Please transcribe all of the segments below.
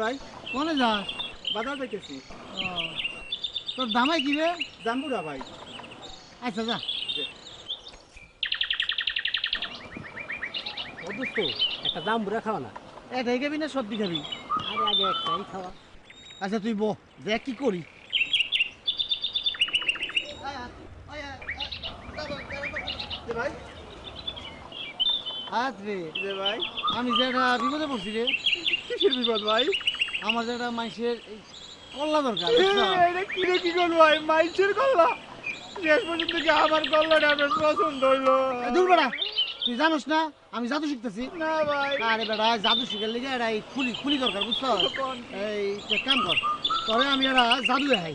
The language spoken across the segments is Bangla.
ভাই কোনে যাস? বাজার যাইতেছি। তোর দামাই কি রে? জাম্বুরা ভাই। আচ্ছা যা। ও দোস্ত একটা জাম্বুরা খাওয়া না। এটাই খাবি না সত্যি খাবি? আরে আগে একটাই খাওয়া। আচ্ছা তুই বহ, দেখ কি করি। ভাই আজ রে যে ভাই আমি যে একটা বিপদে পড়ছি রে। কিসের বিপদ ভাই? আমার যে একটা মাইসের কল্লা দরকার বুঝছো? এটা কিরে কি করবো ভাই? মাইসের গল্লা শেষ পর্যন্ত কি আমার গল্লাটা আপনার পছন্দ হইলো? দূর বেড়া, তুই জানোস না আমি জাদু শিখতেছি। না ভাই। আরে বেড়া জাদু শিখার লিগে এটা এই খুলি দরকার বুঝছো? এই এক কাম কর, তবে আমি একটা জাদু দেখাই।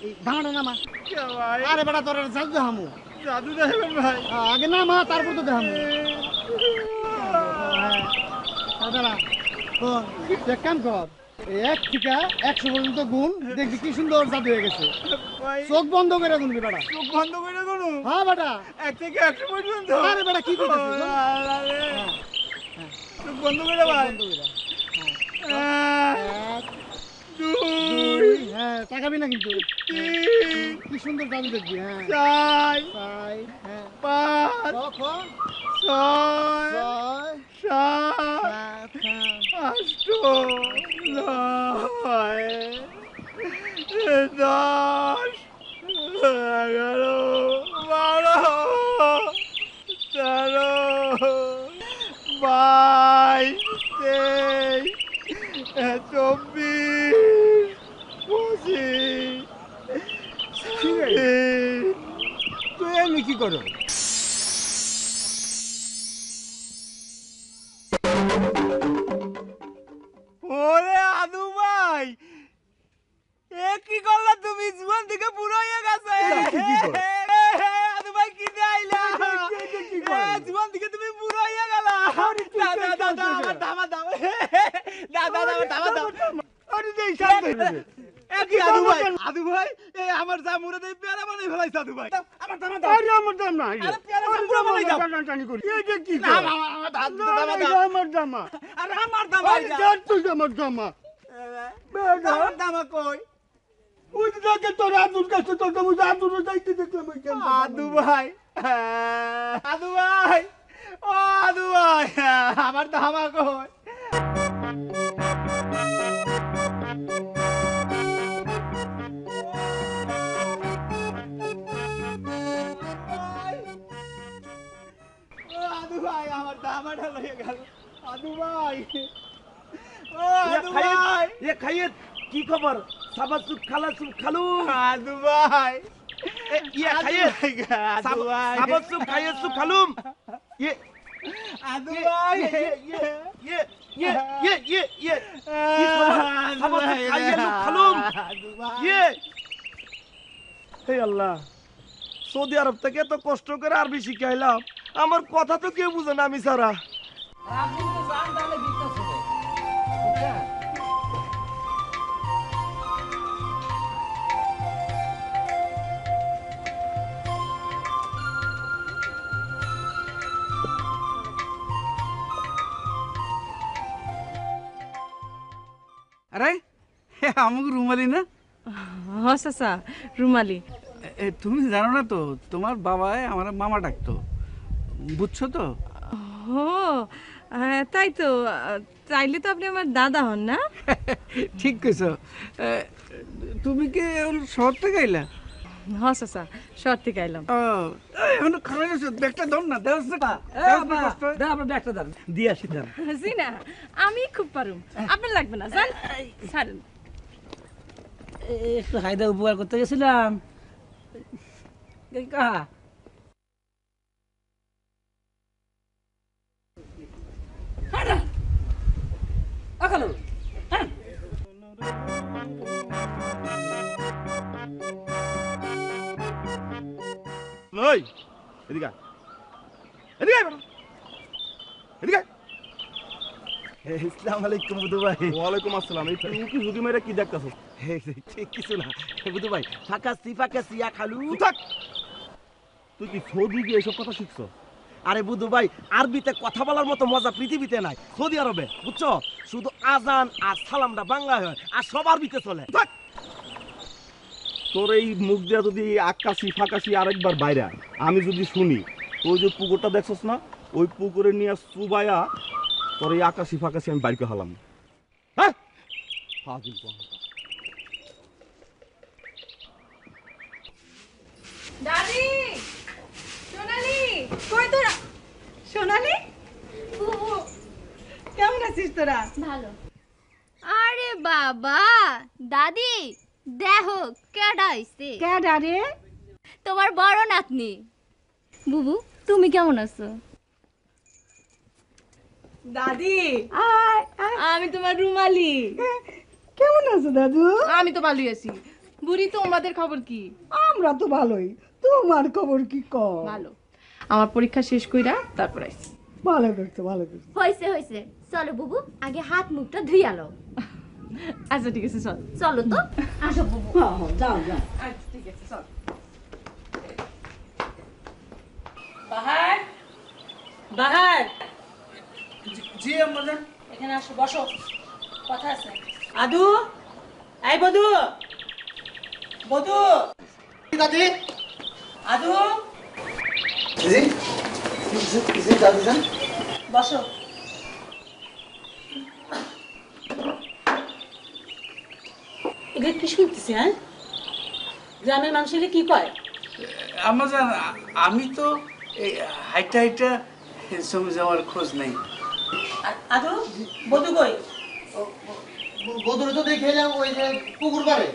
এই ধামাটা নামা। কে ভাই? আরে বেড়া তোর একটা জাদু দেখামু। জাদু দেখবেন ভাই? আগে নামা তারপর তো দেখামু। দাদা শোন, তুই এক কাম কর, এই 1 থেকে 100 পর্যন্ত গুণ, দেখবি কি সুন্দর জাদু হয়ে গেছে। ভাই চোখ বন্ধ করে গুনবি বেটা। চোখ বন্ধ করে কোনো? হ্যাঁ বেটা। 1 থেকে 100 পর্যন্ত? আরে বেটা কি করতেছিস? চোখ বন্ধ করে ভাই। বন্ধ করে। 1 এক, 2 দুই, হ্যাঁ তাকাবি না কিন্তু। 3 কি সুন্দর জাদু দেখবি। হ্যাঁ 4 তাই, হ্যাঁ 5 তখন 6 ছয় 7 সাত, হ্যাঁ 8 9 10 11 12 13 22 23 24 25 তুই এমনি কি করো? ওরে আদু ভাই, এ কি করলা তুমি? জীবন থেকে বুড়ো হয়ে গেছে। আদু ভাই কি আইলা? জীবন থেকে তুমি বুড়ো হয়ে গেলা। দাদা দাদা আমার দামা দাও। দাদা দাদা দামা দাও। আরে দেই শান্ত হইবে। এ কি আদু ভাই? আদু ভাই এই আমার জামুরা দেই পেয়ারা বানাই ফেলাইছ আদু ভাই। আমার দামা দাও। আরে আমার দাম না। আরে পেয়ারা জামুরা বানাই দাও। টানি করি। এটা কি না করে? আমার দাদা দামা এটা দাও। আমার জামা। আরে আমার দামা আরে যার তুই আমার জামা। আমার দামা কই? ওই যে দেখে তোর আদুর কাছে তোর দাম, ওই যে আদুরও যাইতে দেখলাম ওইখানে। আদু ভাই, আদু ভাই, ও আদু ভাই, আমার দামা কই? ও আদু ভাই, আমার দামাটা লয়ে গেল। আদু ভাই, ও আদু ভাই, এ খাইয়ে কি খবর? সাবাসুক খালাসুক খালু। আদু ভাই, ইয়ে খাইয়ে আদু ভাই, সাবাসুক খাইয়েসুক খালুম। ইয়ে আদু ভাই, ইয়ে কি খবর? সাবাসুক খাইয়েসুক খালুম। ইয়ে হে আল্লাহ, সৌদি আরব থেকে এত কষ্ট করে আরবি শিখাইলাম, আমার কথা তো কেউ বুঝে না আমি সারা। আরে আমাকে রুমালি না? হ্যাঁ চাচা, রুমালি। তুমি জানো না তো, তোমার বাবাই আমার মামা ডাকতো, বুঝছো তো? ও তাই তো, চাইলে তো আপনি আমার দাদা হন না? ঠিক কইছো। তুমি কি শহর থেকে আইলা? হ্যাঁ চাচা, শহর থেকে আইলাম। ও এখন খারাপ হয়েছে, ব্যাগটা ধর না, দেওয়া ব্যাগটা দেন দিয়ে আসি দেন। জি না, আমি খুব পারুম, আপনার লাগবে না, জান ছাড়েন। একটু হায়দা উপকার করতে গেছিলাম। কাহা ওই এদিকে আয়। এদিকে আয় বেটা। এদিকে আয়। আসসালামু আলাইকুম বুধু ভাই। ওয়ালাইকুম আসসালাম। এই তুই কি ঝুঁকি মেরে কি দেখতেছ? ঠিক কিছু না বুধু ভাই, ফাঁকা সিয়া খালু। থাক। তুই কি সৌদি গিয়ে এসব কথা শিখছ? আরে বুধু ভাই, আরবিতে কথা বলার মতো মজা পৃথিবীতে নাই, সৌদি আরবে বুঝছো? শুধু আজান আর সালামটা বাংলা হয় আর সবার ভিতরে চলে। তোর এই মুখ দিয়ে যদি আকাশি ফাঁকাশি আরেকবার বাইরে আমি যদি শুনি, ওই যে পুকুরটা দেখছস না, ওই পুকুরে নিয়ে সুবাইয়া তোর এই আকাশি ফাঁকাশি আমি বাইরে হলাম। হ্যাঁ দাদি, সোনালি, কই তোরা? সোনালি, কেমন আছিস তোরা? ভালো। আরে বাবা, দাদি দেখো কেডা আইছে। কেডা রে? তোমার বড় নাতনি। বুবু, তুমি কেমন আছো? দাদি, আমি তোমার রুমালি। কেমন আছো দাদু? আমি তো ভালোই আছি। বুড়ি, তোমাদের খবর কি? আমরা তো ভালোই, তোমার খবর কি কও? ভালো। আমার পরীক্ষা শেষ কইরা তারপর আইছি। ভালো করছো, ভালো করছো। হইছে হইছে, চলো বুবু, আগে হাত মুখটা ধুইয়া লও। আচ্ছা ঠিক আছে, চল। চলো তো, আসো বুবু। যাও যাও। আচ্ছা ঠিক আছে, চল। বাহার, বাহার, জি আম্মাজান। এখানে আসো, বসো, কথা আছে। আদু, এই বধু, বধু, দাদি আদু, জি জি দাদি যান। বসো। এগুলো কি শুনতেছি? হ্যাঁ, গ্রামের মানুষের কি কয়? আম্মাজান, আমি তো এই হাইটা হাইটা জমি যাওয়ার খোঁজ নেই। আদু, বধু কই? বদরে তো দেখে এলাম ওই যে পুকুর পাড়ে।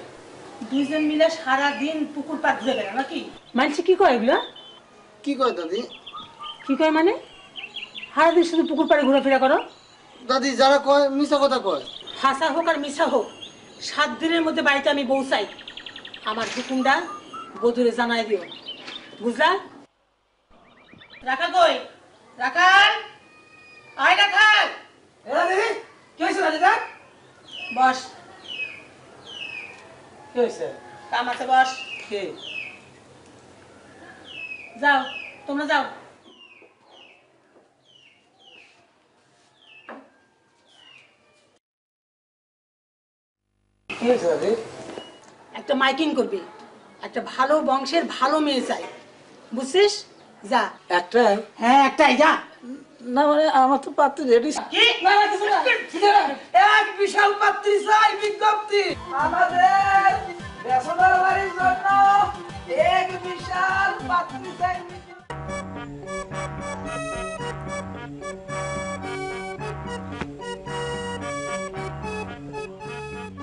দুইজন মিলে সারা দিন পুকুর পাড় ঘুরে বেড়া নাকি? মানছি কি কয় এগুলো? কি কয় দাদি? কি কয় মানে? সারাদিন শুধু পুকুর পাড়ে ঘোরাফেরা করো? দাদি যারা কয় মিছা কথা কয়। হাসা হোক আর মিছা হোক, 7 দিনের মধ্যে বাড়িতে আমি পৌঁছাই। আমার হুকুমটা বধুরে জানাই দিও, বুঝলা? রাখাল কই? রাখাল, আয় রাখাল। কি হয়েছে দাদা? বস। কি হয়েছে? কাম আছে, বস। কি? যাও, তোমরা যাও। একটা মাইকিং করবি, একটা ভালো বংশের ভালো মেয়ে চাই, বুঝছিস? যা। একটাই? হ্যাঁ, একটাই, যা। না মানে আমার তো পাত্র রেডি। কি? না, না, কিছু না। এক বিশাল পাত্রী চাই, বিজ্ঞপ্তি আমাদের বেসনের বাড়ির জন্য এক বিশাল পাত্রী চাই।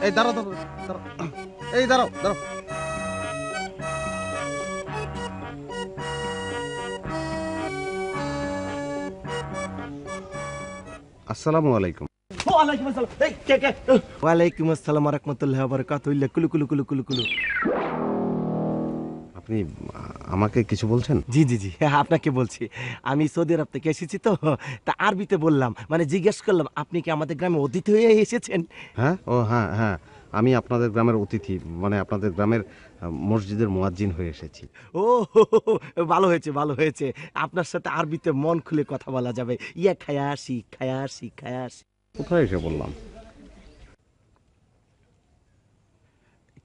এই দাঁড়াও দাঁড়াও দাঁড়াও, এই দাঁড়াও দাঁড়াও। আসসালামু আলাইকুম। ওয়ালাইকুম আসসালাম। এই কে কে? ওয়ালাইকুম আসসালাম ওয়া রাহমাতুল্লাহি ওয়া বারাকাতুহু। কুলু কুলু কুলু কুলু কুলু। আপনি আমাকে কিছু বলছেন? জি জি জি, হ্যাঁ, আপনাকে বলছি। আমি সৌদি আরব থেকে এসেছি তো, তা আরবিতে বললাম, মানে জিজ্ঞেস করলাম আপনি কি আমাদের গ্রামে অতিথি হয়ে এসেছেন? হ্যাঁ, ও হ্যাঁ হ্যাঁ, আমি আপনাদের গ্রামের অতিথি, মানে আপনাদের গ্রামের মসজিদের মুয়াজ্জিন হয়ে এসেছি। ও ভালো হয়েছে, ভালো হয়েছে। আপনার সাথে আরবিতে মন খুলে কথা বলা যাবে। ইয়া খায়া আসি, খায়া আসি, খায়া আসি। কোথায় এসে বললাম?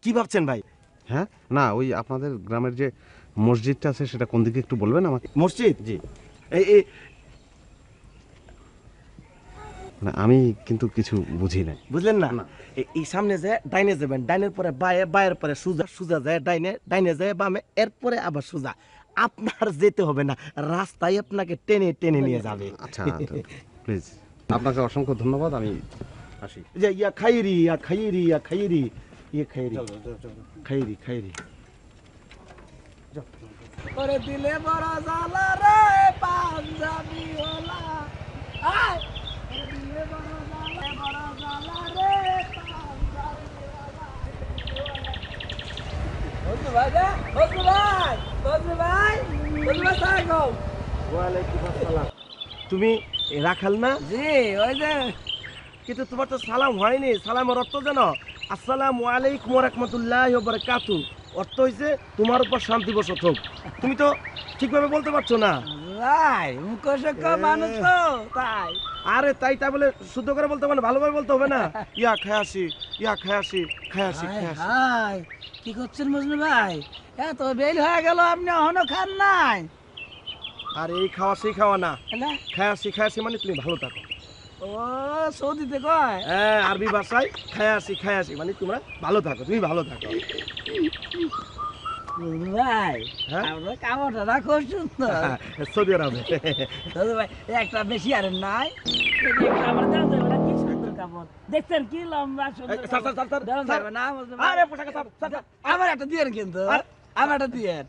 কি ভাবছেন ভাই? হ্যাঁ না, ওই আপনাদের গ্রামের যে মসজিদটা আছে সেটা কোন দিকে একটু বলবেন আমাকে? মসজিদ? জি। এই মানে আমি কিন্তু কিছু বুঝি নাই। বুঝলেন না? এই সামনে যায় ডাইনে যাবেন, ডাইনের পরে বায়ে, বায়ের পরে সুজা, সুজা যায় ডাইনে, ডাইনে যায় বামে, এরপরে আবার সুজা। আপনার যেতে হবে না, রাস্তায় আপনাকে টেনে টেনে নিয়ে যাবে। আচ্ছা প্লিজ, আপনাকে অসংখ্য ধন্যবাদ, আমি আসি। যে ইয়া খাইরি, ইয়া খাইরি, ইয়া খাইরি, ইয়ে খাইরি, খাইরি, খাইরি। করে দিলে বড় জ্বালা রে পাঞ্জাবি ওলা, আয় করে দিলে বড় জ্বালা রে পাঞ্জাবি ওলা। বন্ধু ভাই রে, বন্ধু ভাই, বন্ধু ভাই, বন্ধু ভাই সাগো। ওয়ালাইকুম আসসালাম। তুমি রাখাল না? জি, ওই যে কিন্তু তোমার তো সালাম হয়নি। সালামের অর্থ জানো? আসসালামু আলাইকুম ওয়া রাহমাতুল্লাহি ওয়া বারাকাতুহু। অর্থ হইছে তোমার উপর শান্তি বসত হোক। তুমি তো ঠিকভাবে বলতে পারছো না। ভাই মুখোশ মানুষ তো তাই আরে তাই বলে শুদ্ধ করে বলতে হবে না, ভালোভাবে বলতে হবে না। ইয়া খায়াসি, ইয়া খায়াসি, খায়াসি, খায়াসি। হাই কি করছেন মজনু ভাই? এত বেল হয়ে গেল আপনি এখনো খান নাই? আর এই খাওয়া সেই খাওয়া না, এলা খায়াসি খায়াসি মানে তুমি ভালো থাকো। ও সৌদিতে কয় হ্যাঁ, আরবি ভাষায় খায়াসি খায়াসি মানে তোমরা ভালো থাকো, তুমি ভালো থাকো। মজনু ভাই হ্যাঁ? আপনার কামড়টা খুব সুন্দর। সৌদি আরবে। দাদু ভাই একটা বেশি আর নাই, যদি একটু আমার দেওয়া যাবে না? কি সুন্দর কাপড় দেখছেন, কি লম্বা সুন্দর এই, স্যার, স্যার, স্যার, স্যার, দেওয়া স্যার। যাবে না মজনু ভাই? আরে পোশাক স্যার, স্যার, স্যার। আমার একটা দিয়েন কিন্তু, আমার একটা দিয়েন।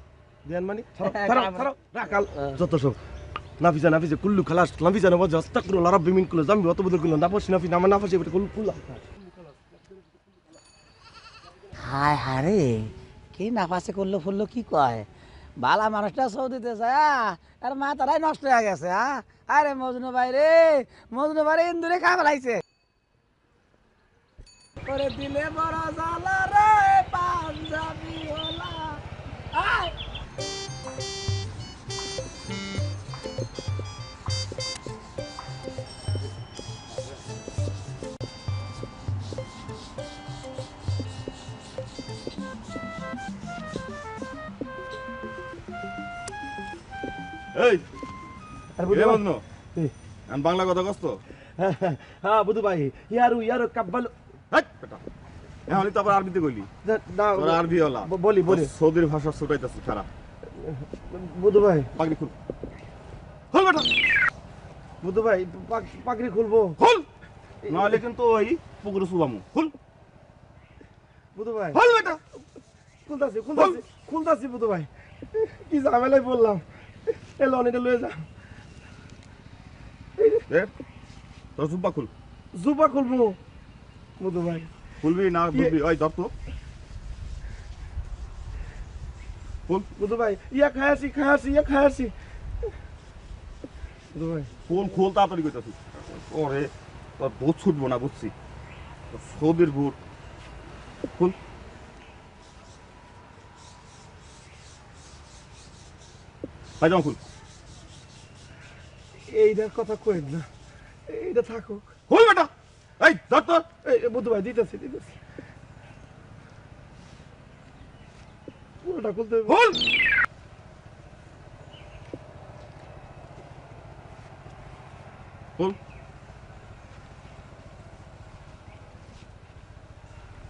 দেন মানে ছাড়ো, ছাড়ো, রাখাল যত সব নাফিজা নাফিজা কুল্লু খালাস নাফিজা না বাজা আস্তাগফিরুল্লাহ রাব্বি মিন কুল্লি যামবি ওয়া তুবু কুল্লু নাফসি নাফি নামা নাফসি এটা কুল্লু কুল্লু। হায় হারে কি নাফাসে করলো ফুললো কি কয়, বালা মানুষটা সৌদিতে যায় আর মা তারাই নষ্ট হয়ে গেছে। আরে মজনু ভাই রে, মজনু ভাই রে ইন্দুরে খা ফেলাইছে। করে দিলে বড় জ্বালা রে পাঞ্জাবি ওলা। আয় এই আর কে বন্ধু আমি বাংলা কথা কষ্ট হ্যাঁ বুধু ভাই ইয়ারু কাব্বাল হেই বেটা এখন তো আবার আরবিতে কইলি না তোরা আরবি হলা বলি সৌদির ভাষা ছুটাইতাছিস খারাপ বুধু ভাই পাগড়ি খুল খুল বেটা বুধু ভাই পাগড়ি খুলবো খুল নাহলে কিন্তু ওই পুকুরে সুবামু খুল বুধু ভাই খুল বেটা খুলতাছি বুধু ভাই কি ঝামেলায় বললাম এলো অনেকটা লয়ে যা তোর জুব্বা খুল জুবা খুলবো বুধু ভাই খুলবি না খুলবি ওই ধর তো খুল বুধু ভাই ইয়া খায়াসি বুধু ভাই খুল খুল তাড়াতাড়ি কইতাছিস ওরে তোর বুট ছুটবো না বুঝছি সৌদির বুট খুল পায়জামা খুল এইটার কথা কইন না, এইটা থাকুক। খুল বেটা এই ধর তো এই বুধু ভাই দিতেছি পুরোটা খুলতে হবে। খুল খুল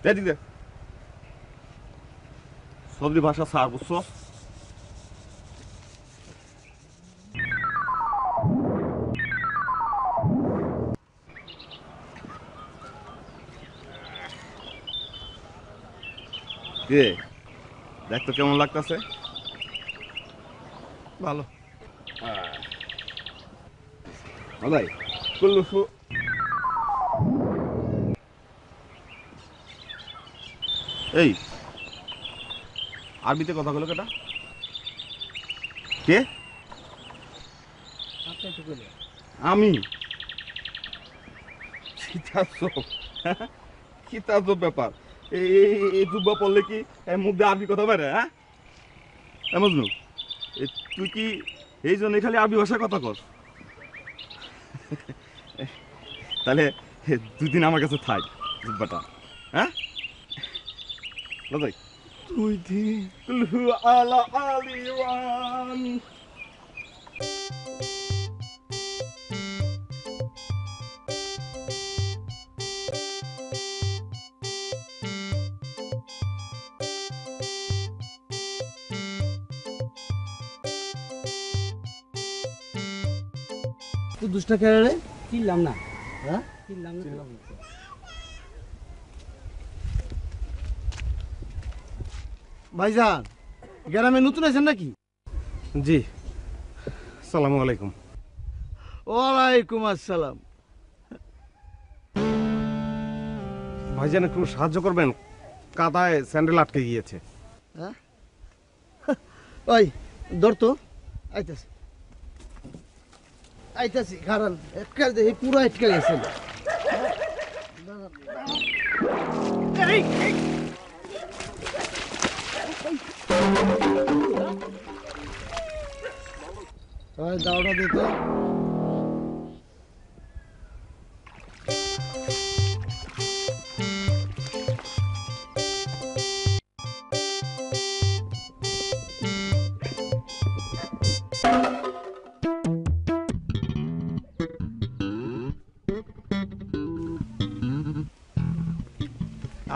এদিক দে সৌদি ভাষা সার বুঝছো কে দেখ তো কেমন লাগতেছে ভালো ভাই কুল্লু এই আরবিতে কথা বলো কেটা কে আমি কি তাজব ব্যাপার এই দুব্বা পড়লে কি মুখ দিয়ে আরবি কথা বেরে হ্যাঁ মজনু তুই কি এই জন্য খালি আরবি ভাষায় কথা কর তাহলে 2 দিন আমার কাছে থাক দুব্বাটা হ্যাঁ 2 দিন আলা আলিওয়ান তুই দুষ্টা খেলে রে কিনলাম না, হ্যাঁ কিনলাম না। ভাইজান গ্রামে নতুন আছেন নাকি? জি সালামু আলাইকুম। ওয়ালাইকুম আসসালাম। ভাইজান একটু সাহায্য করবেন, কাদায় স্যান্ডেল আটকে গিয়েছে। হ্যাঁ ওই ধর তো, আইতাছি খারান একটা দেখি পুরো আটকে গেছে। দাওটা দিত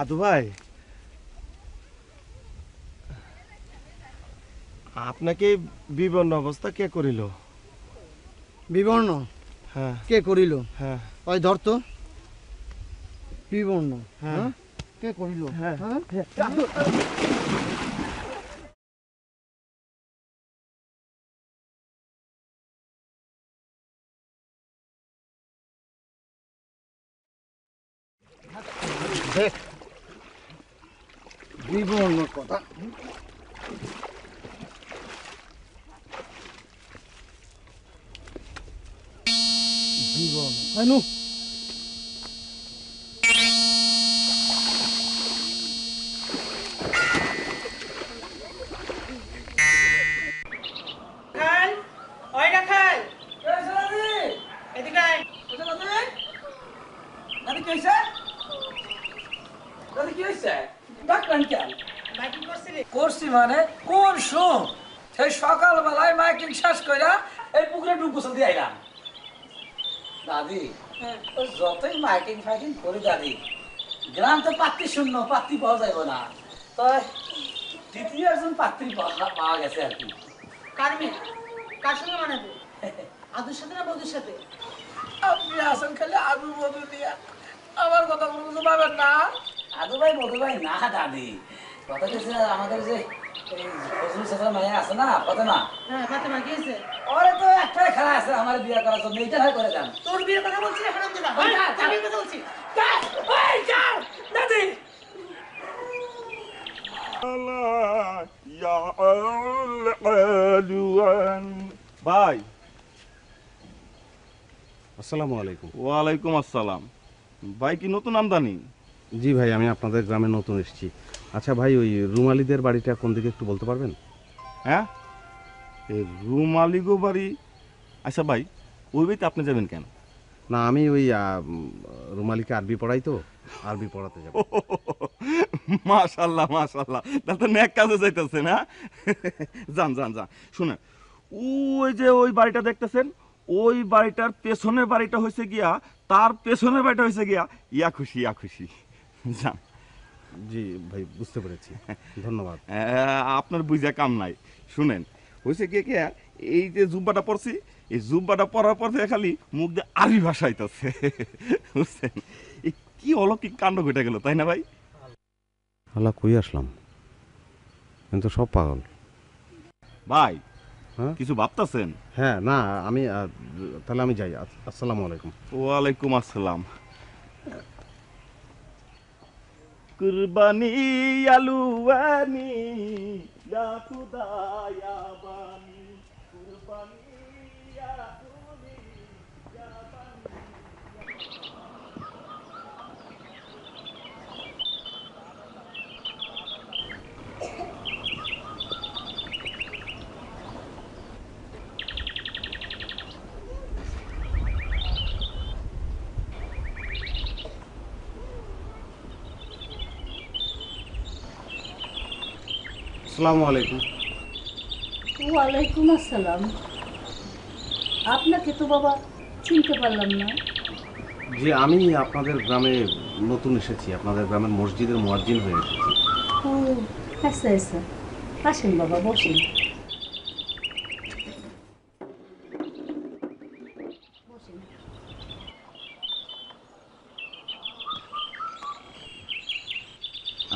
আদু ভাই, আপনাকে বিবর্ণ অবস্থা কে করিল? বিবর্ণ হ্যাঁ কে করিল? হ্যাঁ ওই ধর তো বিবর্ণ। হ্যাঁ। হ্যাঁ কে করিল? হ্যাঁ। হ্যাঁ দেখ বিবর্ণ কথা। বিবর্ণ আইনু রাখাল, ওই রাখাল, এদিকে আয়। মাইকিং করছিলি? করছি মানে কোন শোন সেই সকালবেলায় মাইকিং শেষ কইরা এই পুকুরে ডুব গোসল দিয়ে আইলাম। দাদি ও যতই মাইকিং ফাইকিং করি দাদি, গ্রাম তো পাত্রী শূন্য, পাত্রী পাওয়া যাইব না। তো দ্বিতীয় একজন পাত্রী পাওয়া গেছে আর কি। কার মেয়ে? কার সঙ্গে মানাবে? আদুর সাথে না বধুর সাথে? আপনি আসেন খালি আদু মধু দিয়া, আমার কথা কোনো কিছু পাবেন না। আদু ভাই মধু ভাই না দাদি, কথা হচ্ছে আমাদের যে ফজলুল চাচার মাইয়া আছে না ফাতেমা, হ্যাঁ, ফাতেমা কি হয়েছে? ওরে তো একটাই খেলা আছে আমার বিয়ে করার জন্য, এইটা হয় করে যান। তোর বিয়ের কথা বলছি এখন আমি দিলাম। ওই যা, যা। আমি কথা বলছি। দাদি ভাই, আসসালামু আলাইকুম। ওয়ালাইকুম আসসালাম। ভাই কি নতুন আমদানি? জি ভাই, আমি আপনাদের গ্রামে নতুন এসেছি। আচ্ছা ভাই, ওই রুমালিদের বাড়িটা কোন দিকে একটু বলতে পারবেন? হ্যাঁ, এই রুমালিগো বাড়ি। আচ্ছা ভাই, ওই বাড়িতে আপনি যাবেন কেন? না, আমি ওই রুমালিকে আরবি পড়াই, তো আরবি পড়াতে যাব। মাশাল্লাহ মাশাল্লাহ, তাহলে তো নেক কাজে যাইতেছে না? যান যান যান। শুনেন, ওই যে ওই বাড়িটা দেখতেছেন, ওই বাড়িটার পেছনের বাড়িটা হয়েছে গিয়া, তার পেছনের বাড়িটা হয়েছে গিয়া ইয়া খুশি ইয়া খুশি। যান। জি ভাই, বুঝতে পেরেছি, ধন্যবাদ। আপনার বুঝা কাম নাই। শুনেন, হয়েছে কি কে, এই যে জুব্বাটা পরছি, এই জুব্বাটা পরার পর থেকে খালি মুখ দিয়ে আরবি ভাষা হইতেছে, বুঝছেন? এই কি অলৌকিক কাণ্ড ঘটে গেল, তাই না ভাই? আল্লাহ, কই আসলাম, কিন্তু সব পাগল। ভাই, হ্যাঁ কিছু ভাবতেছেন? হ্যাঁ, না আমি তাহলে আমি যাই। আসসালামু আলাইকুম। ওয়ালাইকুম আসসালাম। কুরবানি আলুয়ানি ইয়া খুদা ইয়া বানি, কুরবানি আলুয়ানি ইয়া বানি। আসসালামু আলাইকুম। ওয়ালাইকুম আসসালাম। আপনাকে তো বাবা চিনতে পারলাম না। জি, আমি আপনাদের গ্রামে নতুন এসেছি, আপনাদের গ্রামের মসজিদের মুয়াজ্জিন হয়ে এসেছি। ও আচ্ছা আচ্ছা, আসেন বাবা, বসেন।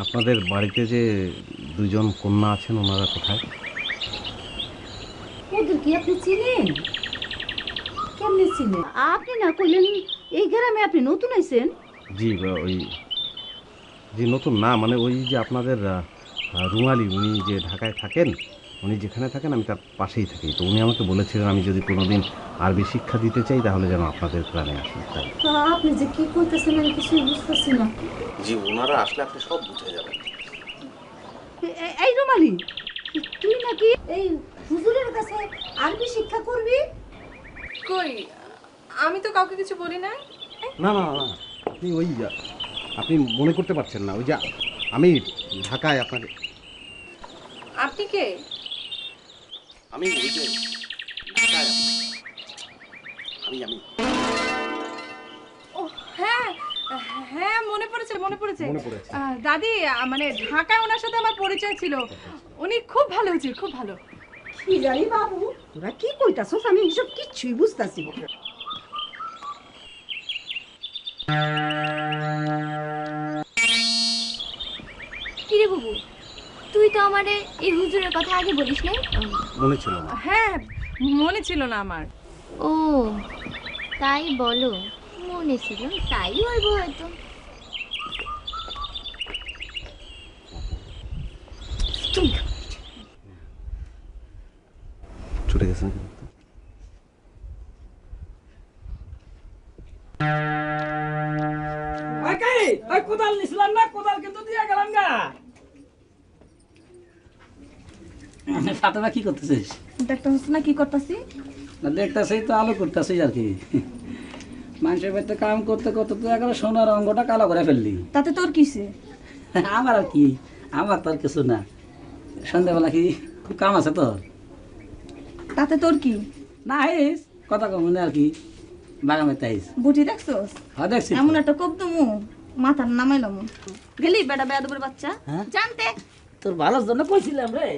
আপনাদের বাড়িতে যে দুজন কন্যা আছেন, ওনারা কোথায়? ওদের কি আপনি চিনেন? কেমনে চিনেন? আপনি না কইলেন এই গ্রামে আপনি নতুন আইছেন? জি, ওই জি নতুন না, মানে ওই যে আপনাদের রুমালি, উনি যে ঢাকায় থাকেন, উনি যেখানে থাকেন আমি তার পাশেই থাকি। তো উনি আমাকে বলেছিলেন আমি যদি কোনোদিন আরবি শিক্ষা দিতে চাই তাহলে যেন আপনাদের গ্রামে আসি। তাই আপনি যে কি করতেছেন আমি কিছুই বুঝতেছি না। জি, ওনারা আসলে আপনি সব বুঝে যাবেন। এই রুমালি, তুই নাকি এই হুজুরের কাছে আরবি শিক্ষা করবি? কই, আমি তো কাউকে কিছু বলি না। না না না, আপনি ওই আপনি মনে করতে পারছেন না, ওই যে আমি ঢাকায় আপনাকে। আপনি কে? আমি ওই যে ও হ্যাঁ হ্যাঁ মনে পড়েছে মনে পড়েছে। দাদি মানে ঢাকায় ওনার সাথে আমার পরিচয় ছিল, উনি খুব ভালো উচিত, খুব ভালো। কি জানি বাবু, তোরা কি কইতাছস? আমি এসব কিচ্ছুই বুঝতাছি না। কিরে বাবু, তুই তো আমারে এই হুজুরের কথা আগে বলিস নাই। মনে ছিল না। হ্যাঁ মনে ছিল না আমার। ও তাই বলো, মনে ছিল তাই হইব হয়তো। ছুটে গেছে নাকি? কোদাল নিছিলাম না, কোদাল কিন্তু দিয়ে গেলাম গা। ফাতেমা কি করতেছিস? দেখতেছিস না কি করতেছি? না দেখতেছি তো, আলো করতেছিস আর কি। মানুষের বাড়িতে কাম করতে করতে তো এখন সোনার অঙ্গটা কালো করে ফেললি। তাতে তোর কিসে? আমার আর কি, আমার তো আর কিছু না। সন্ধ্যাবেলা কি খুব কাম আছে তোর? তাতে তোর কি? না আইস কথা কম না আর কি, বাগানে তাইস। বুটি দেখছস? হ্যাঁ দেখছি। এমন একটা কোপ দমু মাথার নামাইলাম। গেলি বেটা বেয়াদবের বাচ্চা হ্যাঁ? জানতে। তোর ভালোর জন্য কইছিলাম রে।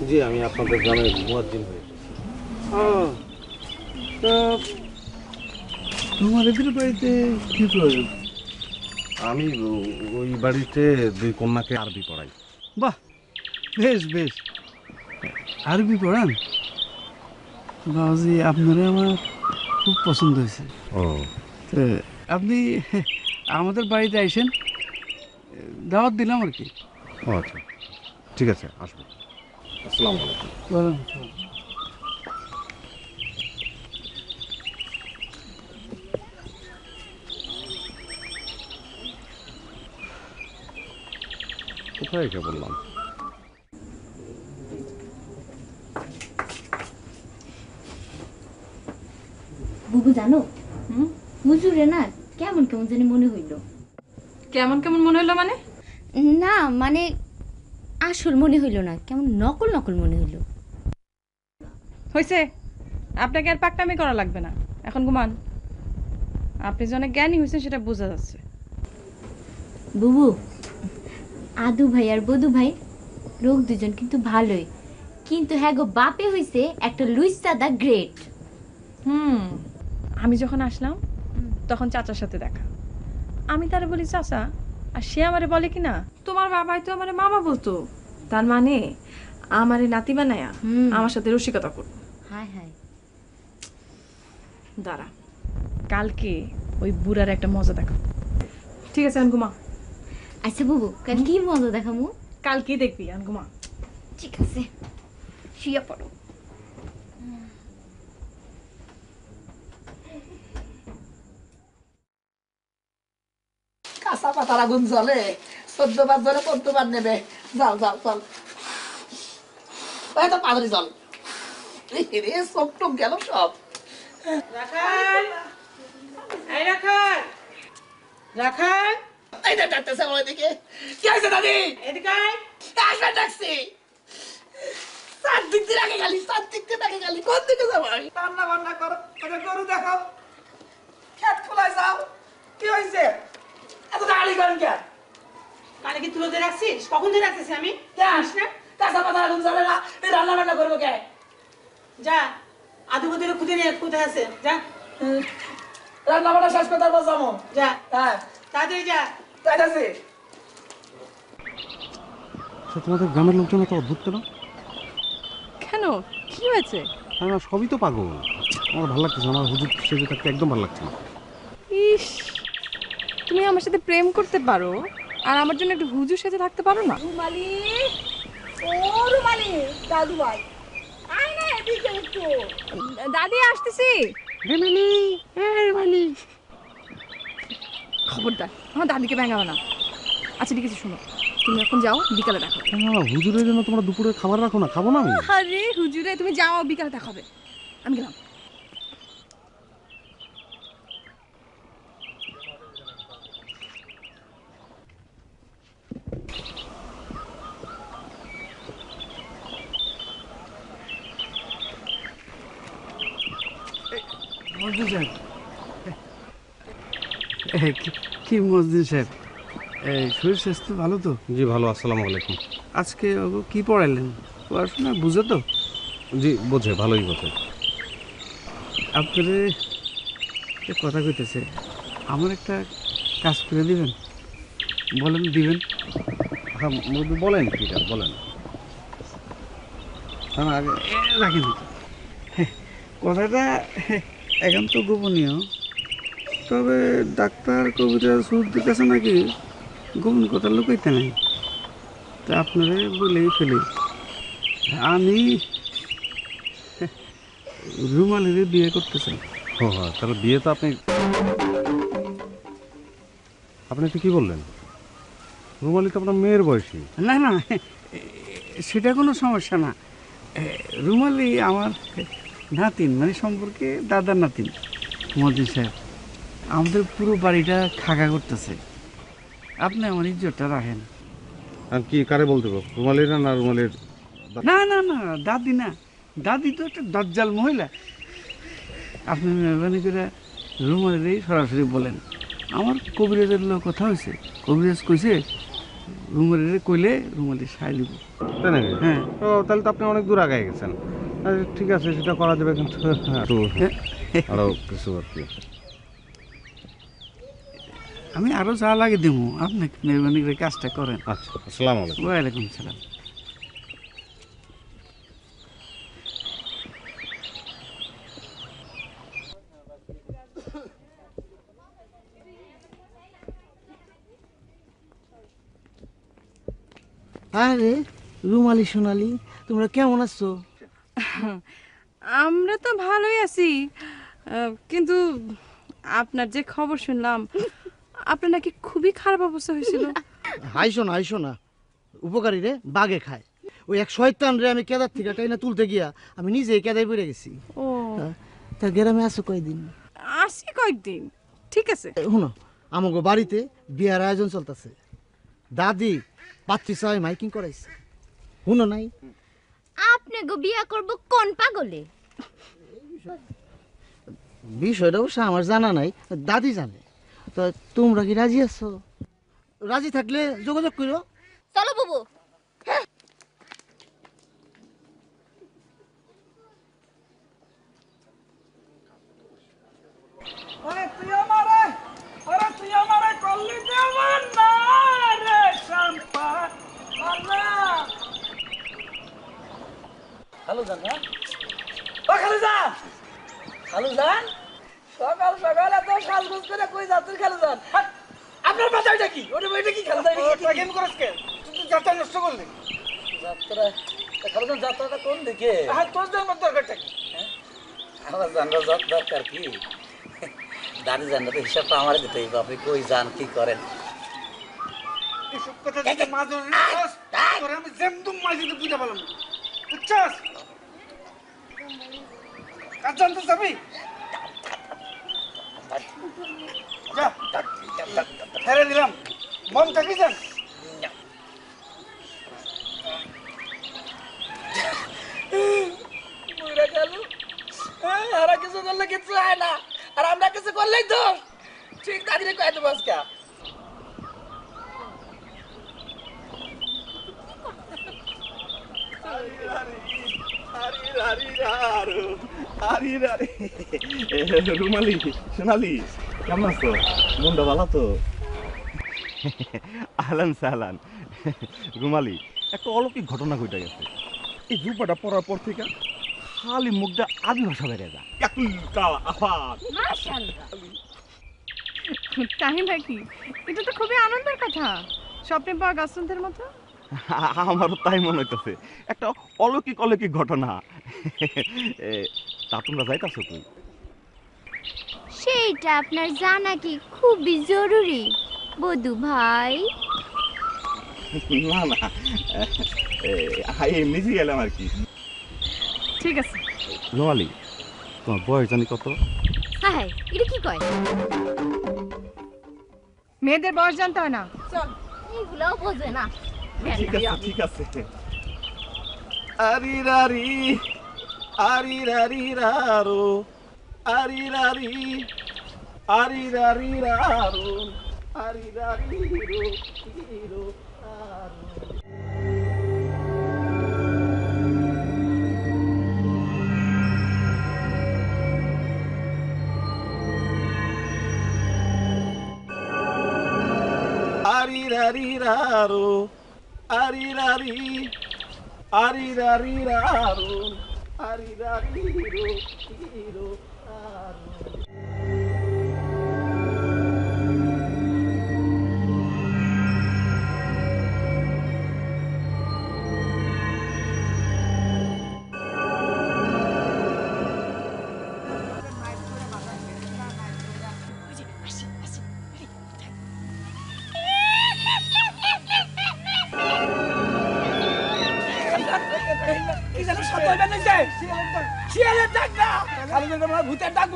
জি, আমি আপনাদের গ্রামের মুয়াজ্জিন হয়েছি। তোমার এদের বাড়িতে কি প্রয়োজন? আমি ওই বাড়িতে 2 কন্যাকে আরবি পড়াই। বাহ, বেশ বেশ। আরবি পড়ান? বাবাজি, আপনারে আমার খুব পছন্দ হয়েছে। ও, তো আপনি আমাদের বাড়িতে আইসেন, দাওয়াত দিলাম আর কি। ও আচ্ছা, ঠিক আছে, আসবো। আসসালামু আলাইকুম। বলেন। কোথায় রেখে বললাম? বুবু জানো, হুজুরে না কেমন কেমন জানি মনে হইল। কেমন কেমন মনে হলো মানে? না মানে আসল মনে হইল না, কেমন নকল নকল মনে হইল। হয়েছে, আপনাকে আর পাকনামি করা লাগবে না, এখন ঘুমান। আপনি যে অনেক জ্ঞানী হয়েছেন সেটা বোঝা যাচ্ছে। বুবু, আদু ভাই আর বদু ভাই লোক দুজন কিন্তু ভালোই, কিন্তু হ্যাঁ গো বাপে হইছে একটা লুইসা দা গ্রেট। আমি যখন আসলাম তখন চাচার সাথে দেখা, আমি তারে বলি চাচা, আর সে আমারে বলে কি না তোমার বাবাই তো আমারে মামা বলতো, তার মানে আমারে নাতি বানায়া আমার সাথে রসিকতা করবো। হায় হায়। দাঁড়া, কালকে ওই বুড়ার একটা মজা দেখা। ঠিক আছে আনগুমা। আচ্ছা বুবু, কাল কি মজা দেখামু? কালকেই দেখবি আনগুমা। ঠিক আছে, শুয়ে পড়ো। কাঁচা পাতার আগুন জ্বলে, 14 বার জ্বলে 15 বার নেবে। যাও যাও চল, তো পাদরি জল। রে সব টুক গেল সব। রাখাল, এই রাখাল, রাখাল, এই যে ডাকতেছে আমার দিকে। কি হয়েছে দাদি? এদিকে আয়। আসবে ডাকছি। চারদিক দিয়ে রাখে গালি, চারদিক দিয়ে রাখে গালি। কোন দিকে যাবো আমি? রান্না বান্না করো, গরু দেখো, খেত খোলায় যাও। কি হয়েছে? এত গালি করেন কেন? কানে কি তুলে দিয়ে রাখছিস? কখন দিয়ে রাখছিস আমি? আসিস না? কাঁচা পাতা আগুন জ্বলে না, এই রান্না বান্না করবো কে? যা, আধু বদের খুঁজে নিয়ে কোথায় আছে? যা, রান্না বান্না শেষ করতে পারবো যাবো। যা, হ্যাঁ তাড়াতাড়ি যা। তাই আছে। তোমাদের গ্রামের লোকজন তো অদ্ভুত কেন? কেন, কি হয়েছে? না সবই তো পাগল। আমার ভালো লাগতেছে, আমার হুজুর সেজে থাকতে একদম ভালো লাগছে না। ইস, তুমি আমার সাথে প্রেম করতে পারো আর আমার জন্য একটু হুজুর সাথে থাকতে পারো না? রুমালি, ও রুমালি, দাদু ভাই আয় না এদিকে একটু। দাদি আসতেছি। রুমালি, হ্যাঁ রুমালি। খবরদার আমার দাদিকে ভেঙাবো না। আচ্ছা ঠিক আছে, শোনো, তুমি এখন যাও, বিকালে দেখা হবে। না হুজুরের জন্য তোমরা দুপুরে খাবার রাখো না, খাবো না আমি? আরে হুজুরে, তুমি যাও, বিকালে দেখা হবে। আমি গেলাম। মজদুর সাহেব, কি মজদুর সাহেব, শরীর স্বাস্থ্য ভালো তো? জি ভালো, আসসালামু আলাইকুম। আজকে ওকে কি পড়াইলেন? পড়াশোনা বুঝে তো? জি বোঝে, ভালোই বোঝে। আপনারে কথা কইতেছে, আমার একটা কাজ করে দিবেন? বলেন, দিবেন? হ্যাঁ বলেন, কি কাজ বলেন। হ্যাঁ আগে রাখি দিচ্ছি। কথাটা একান্ত গোপনীয়, তবে ডাক্তার কবিরাজ হুজুরদের কাছে নাকি গোপন কথা লুকাইতে নাই। তা আপনারা বলেই ফেলি, আমি রুমালিরে বিয়ে করতে চাই। ও হ্যাঁ, তাহলে বিয়ে তো আপনি তো কি বললেন? রুমালি তো আপনার মেয়ের বয়সী। না না, সেটা কোনো সমস্যা না। রুমালি আমার নাতিন, মানে সম্পর্কে দাদার নাতিন। মজদুর সাহেব, আমাদের পুরো বাড়িটা খাগা করতেছে, আপনি আমার ইজ্জতটা রাখেন। আর কি কারে বলতে পারবো, রুমালির না রুমালির? না না না, দাদি না, দাদি তো একটা দজ্জাল মহিলা। আপনি মেহরবানি করে রুমালিরই সরাসরি বলেন। আমার কবিরাজের লোক কথা হয়েছে, কবিরাজ কইছে রুমালিরে কইলে রুমালি সায় দিব। তাই নাকি? হ্যাঁ। ও তাহলে তো আপনি অনেক দূর আগায় গেছেন। ঠিক আছে, সেটা করা যাবে, কিন্তু আরো কিছু আর কি। আমি আরো যা লাগে দেবো, আপনি মেহরবানি করে কাজটা করেন। আচ্ছা, আসসালামু আলাইকুম। ওয়ালাইকুম সালাম। আরে রুমালি সোনালি, তোমরা কেমন আছো? আমরা তো ভালোই আছি, কিন্তু আপনার যে খবর শুনলাম, আপনার নাকি খুবই খারাপ অবস্থা হয়েছিল। হাইসো না, উপকারী রে বাগে খায়। ওই এক শয়তান রে আমি কেদার থেকে টাইনা তুলতে গিয়া আমি নিজেই কেদাই পড়ে গেছি। ও, তা গ্রামে আছো কয়দিন? আসি কয়েকদিন। ঠিক আছে, শুনো, আমাকে বাড়িতে বিয়ার আয়োজন চলতেছে। দাদি পাত্রী চাই মাইকিং করাইছে, শুনো নাই? আপনি গো বিয়া করব কোন পাগলে? বিষয়টা অবশ্য আমার জানা নাই, দাদি জানে। তো তোমরা কি রাজি আছো? রাজি থাকলে যোগাযোগ করো। চলো বাবু। খালুজান না? ও খালুজান, খালুজান, সকাল সকাল এত সাজগোজ করে কই যাচ্ছেন খালুজান? আপনার বাচ্চাটা কি? ওটা কি খালুজান? কেন করছ কে? তুই যাত্রা নষ্ট করলি। যাত্রা খালুজান, যাত্রাটা কোন দিকে? হ্যাঁ, তোর জন্য দরকারটা কি? আমার জানবার দরকার কি? দাদি জানলে তো হিসাবটা আমার দিতে হইব। আপনি কই যান, কি করেন? এসব কথা যদি মা জানে না, তোরে আমি জেমদুম মাইজিতে বুঝা পেলাম না, বুঝছস? কাজ জানতে যাবি? যা, ছেড়ে দিলাম, মন থাকি যান। মরে গেল, আর কিছু করলে কিছু হয় না, আর আমরা কিছু করলেই তো ঠিক দাদিরে কয়ে দেবো আজকে। রুমালি সোনালি, কেমন আছো? মনটা ভালো তো? আহলান সাহলান। রুমালি, একটা অলৌকিক ঘটনা ঘটে গেছে। এই জুপাটা পরার পর থেকে খালি মুখটা আদি ভাষা বেড়ে যায়। তাই নাকি? এটা তো খুবই আনন্দের কথা, স্বপ্নে পাওয়া গাছন্তের মতো। আমারও তাই মনে হইতেছে, একটা অলৌকিক ঘটনা। তা তোমরা যাইতাছো তুই? সেইটা আপনার জানা কি খুবই জরুরি বধু ভাই? না না এমনি গেলাম আর কি। ঠিক আছে। রুমালি, তোমার বয়স জানি কত? হ্যাঁ, এটা কি কয়? মেয়েদের বয়স জানতে হয় না। চল। এগুলোও বোঝে না। ঠিক আছে ঠিক আছে। আরি রারি আরি রারি রারো আরি রারি আরি রারি রারো আরি রারি রো হিরো আরো। Ari rari raro, ari rari, ari rari raro, ari rari ro, hiro aro. শিয়ালের ডাক না, খালি ভূতের ডাক।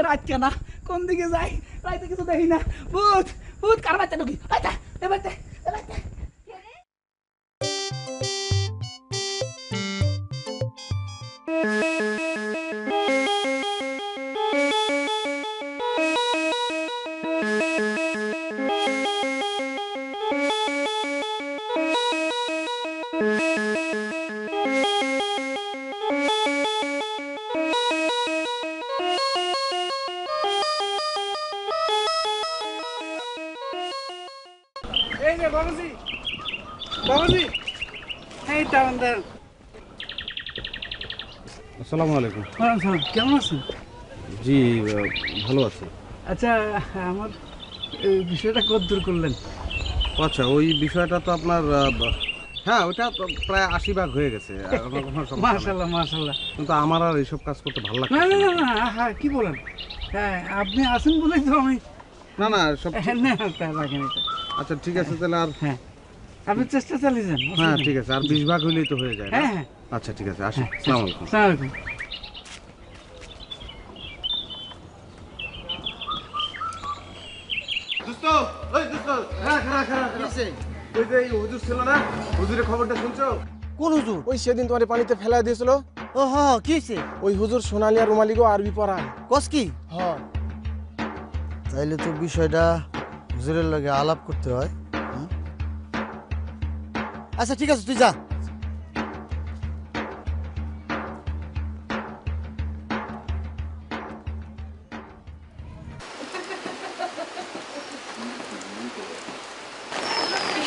রাত কেনা কোন দিকে যাই, রাইতে কিছু দেখি না। ভূত ভূত কার বাচ্চা ঢুকি। এই যে বাবাজি, বাবাজি, এই দাঁড়ান দাঁড়ান। আসসালামু আলাইকুম। কেমন আছেন? জি ভালো আছি। আচ্ছা, আমার এই বিষয়টা কদ্দূর করলেন? আচ্ছা, ওই বিষয়টা তো আপনার হ্যাঁ, ওটা তো প্রায় 80 ভাগ হয়ে গেছে। মাশাআল্লাহ মাশাআল্লাহ। কিন্তু আমার আর এইসব কাজ করতে ভালো লাগে না না না না, হ্যাঁ কি বলেন? হ্যাঁ, আপনি আছেন বলেই তো আমি। না না সব না, তা রাখেন এটা। আচ্ছা ঠিক আছে, তাহলে আর হ্যাঁ, আপনি চেষ্টা চালিয়ে যান। হ্যাঁ ঠিক আছে, আর 20 ভাগ হইলেই তো হয়ে যায়। হ্যাঁ হ্যাঁ, আচ্ছা ঠিক আছে, আসি। আসসালামু আলাইকুম। আসসালামু আলাইকুম। দোস্ত, ওই দোস্ত, রাখ রাখ রাখ। ওই যে এই হুজুর ছিল না, হুজুরের খবরটা শুনছো? কোন হুজুর? ওই সেদিন তোমার পানিতে ফেলা দিয়েছিল। ও হ্যাঁ, কি হয়েছে? ওই হুজুর সোনালী আর রুমালি গো আরবি পড়ায়। কস কি? হ্যাঁ, তাইলে তো বিষয়টা হুজুরের লগে আলাপ করতে হয়। আচ্ছা ঠিক আছে, তুই যা।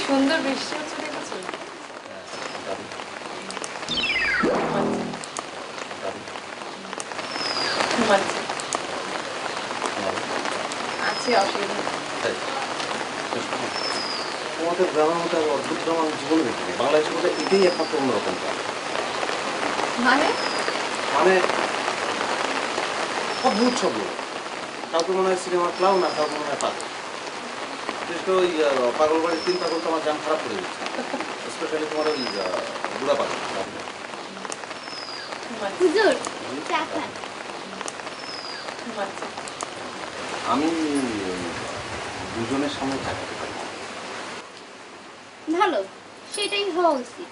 সুন্দর বৃষ্টি হচ্ছে দেখেছো? আছে অসুবিধা। তোমাদের গ্রামের মধ্যে অদ্ভুত গ্রাম আমি জীবনে দেখিনি। বাংলাদেশের মধ্যে এটাই একমাত্র অন্যরকম গ্রাম। মানে মানে অদ্ভুত সব লোক। কাউকে মনে হয় সিনেমার ক্লাউন, আর কাউকে মনে হয় পাগল। বিশেষ করে ওই পাগল বাড়ির 3 পাগল তো আমার জান খারাপ করে দিচ্ছে। স্পেশালি তোমার ওই বুড়া পাগল। হুজুর, চা খান। আমি দুজনের সামনে থাকতে পারি। ভালো, সেটাই হওয়া উচিত।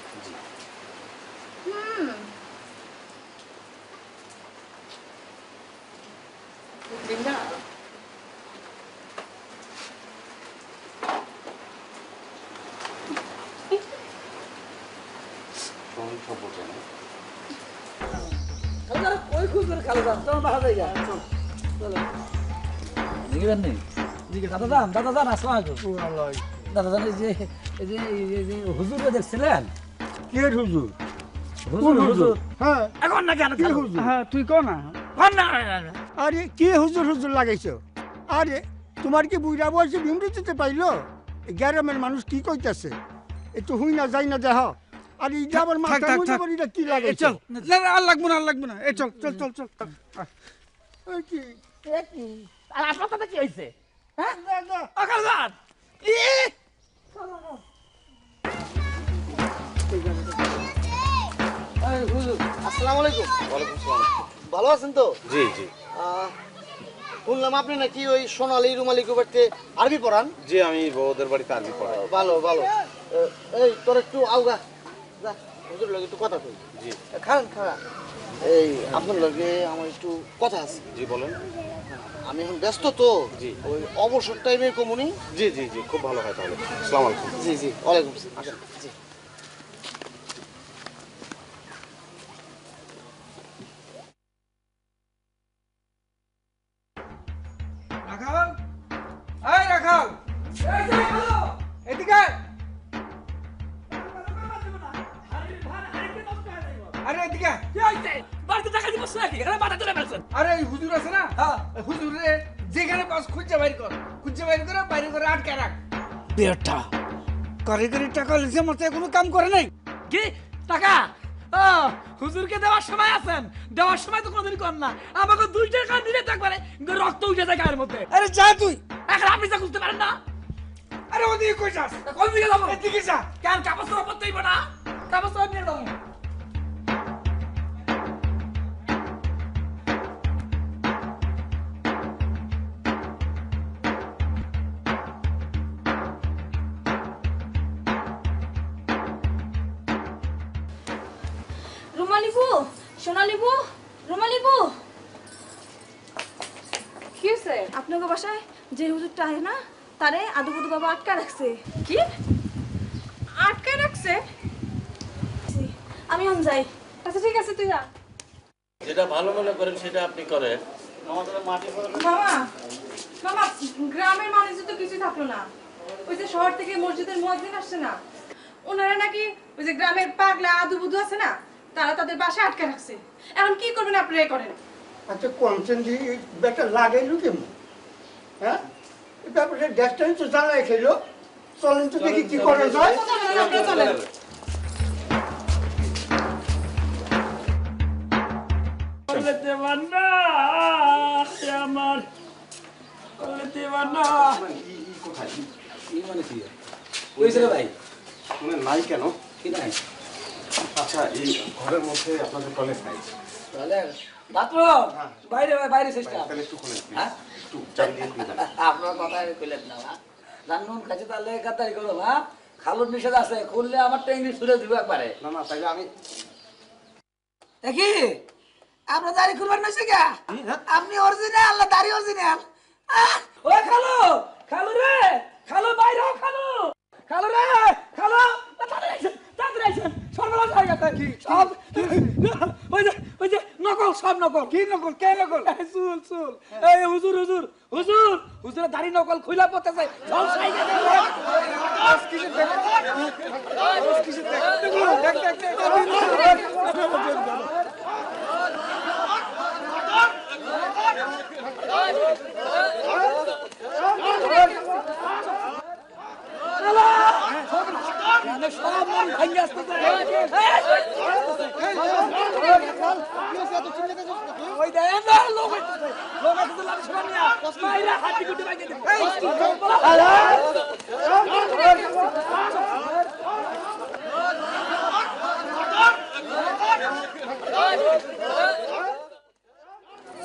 তখন সব বলছেন ওই খুঁজবে খালো দাম তোমার বাসা জায়গা চল চলো দিবেন নেই দাদা দান আসসালাম আলাইকুম দাদা জান এই যে হুজুরে দেখছিলেন কি হুজুর হুজুর হ্যাঁ এখন না কেন কি হুজুর হ্যাঁ তুই কো না আরে কি হুজুর হুজুর লাগাইছো আরে তোমার কি বুড়া বয়সে বিমৃতিতে পাইলো গ্রামের মানুষ কি কইতাছে একটু হুই না যাই না দেহ আর এই যে আবার মাথা মুড়ে পড়ি কি লাগাইছো চল আর লাগবো না এই চল চল চল চল কি আর আপনার সাথে কি হইছে হ্যাঁ আসসালামু আলাইকুম। ওয়ালাইকুম আসসালাম। ভালো আছেন তো? জি জি শুনলাম আপনি নাকি ওই সোনালী রুমালি কুবারতে আরবি পড়ান। জি আমি ওদের বাড়িতে আরবি পড়াই। ভালো ভালো। এই তোর একটু আউগা যা হুজুর লগে একটু কথা কই। জি খান খাওয়া। এই আপনার লগে আমার একটু কথা আছে। জি বলেন। আমি এখন ব্যস্ত তো। জি ওই অবসর টাইমে কমুনি। জি জি জি খুব ভালো হয় তাহলে। আসসালামু আলাইকুম। জি জি ওয়ালাইকুম আসসালাম। আসেন জি। রাখাল এই রাখাল এই যে হ্যালো এদিকে আরে এদিকে কি হইছে বাড়িতে টাকা দিবস নাকি এখানে মাথা তুলে ফেলছেন আরে এই হুজুর আছে না হ্যাঁ হুজুরে যেখানে পাস খুঁজে বাইর করে বাইরে করে আটকে রাখ বেটা কারিগরি টাকা লিখে মতে কোনো কাম করে নাই কি টাকা হুজুরকে দেওয়ার সময় আছেন দেওয়ার সময় তো কোনোদিন কর না আমাকে 2 টাকা দিলে তো একবারে রক্ত উঠে যায় গায়ের মধ্যে আরে যা তুই এখন আপনি যা খুঁজতে পারেন না আরে ওদিকে কই যাস কোন দিকে যাবো এদিকে যা কেন কাপড় চোপড় পরতে হইব না কাপড় চোপড় নিয়ে যাবো রুমালিবু সোনালিবু রুমালিবু কি হয়েছে আপনাকে বাসায় যে হুজুরটা আহে না তারে আদুবুদু বাবা আটকা রাখছে কি আটকা রাখছে আমি যাই আচ্ছা ঠিক আছে তুই যা যেটা ভালো মনে করেন সেটা আপনি করেন। মামা মামা গ্রামের মানুষের তো কিছুই থাকলো না ওই যে শহর থেকে মসজিদের মুয়াজ্জিন আসছে না ওনারা নাকি ওই যে গ্রামের পাগলা আদুবুদু আছে না তারা তাদের বাসায় আটকে রাখছে এখন কি করবেন আপনারা করেন আচ্ছা কমছেন যে ব্যাটা লাগাইলো কেমন হ্যাঁ এই ব্যাপারটা ডেস্টাইন তো জ্বালায় খেলো চলেন তো দেখি কি করা যায় আপনারা চলেন আমার শুনে নাই কেন কি নাই আচ্ছা এই ঘরের মধ্যে আপনাদের টয়লেট নাই বাথরুম বাইরে বাইরে চেষ্টা তাহলে একটু খুলে হ্যাঁ একটু চাবি দিয়ে খুলে দেন। আপনার কথা কইলেন না জানুন কাছে তাহলে গাদ্দারি করো না খালুর নিষেধ আছে খুললে আমার ট্যাঙ্গি ছুড়ে দিব একবারে না না তাইলে আমি দেখি আপনার দাড়ি খুলবার নইছে কে আপনি অরিজিনাল আল্লাহ দাড়ি অরিজিনাল ওই খালু খালু রে খালু বাইরে খালু খালু রে খালু তাড়াতাড়ি আইছেন সর্বনাশ হয়ে গেছে সব ওই যে নকল সব নকল কি নকল কে নকল চুল চুল এই হুজুর হুজুর হুজুর হুজুরের দাড়ি নকল খুইলা পড়তেছে সব সাই গেছে সব মন ভাঙে আসতেছে ওই দেন না লোক হইতেছে লোক হইতেছে লাল সমান নিয়া মাইরা হাতি গুটি ভাঙে দিবে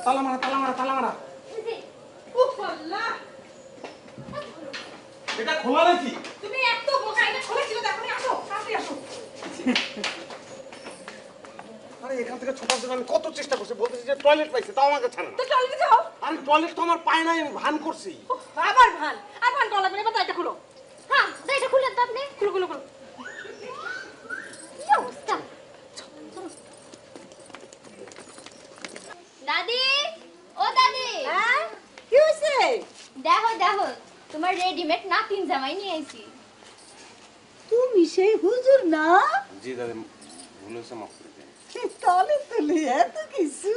তালা মারা উফ আল্লাহ এটা খোলা নাকি তুমি এত বোকা এটা খুলেছিল দেখো নি আসো তাড়াতাড়ি আসো আরে এখান থেকে ছোটার জন্য আমি কত চেষ্টা করছি বলতেছি যে টয়লেট পাইছে তাও আমাকে ছাড়ে না তো টয়লেটে যাও আরে টয়লেট তো আমার পায় নাই আমি ভান করছি আবার ভান আর ভান করা লাগবে এবার এটা খুলো হ্যাঁ এটা খুলে দাও আপনি খুলো খুলো খুলো কি অবস্থা দেখো তোমার রেডিমেড নাতিন জামাই নিয়ে আইছি। তুমি সেই হুজুর না? জি দাদা, ভুল হয়েছে, মাফ করে দিন। তাহলে তো এত কিছু।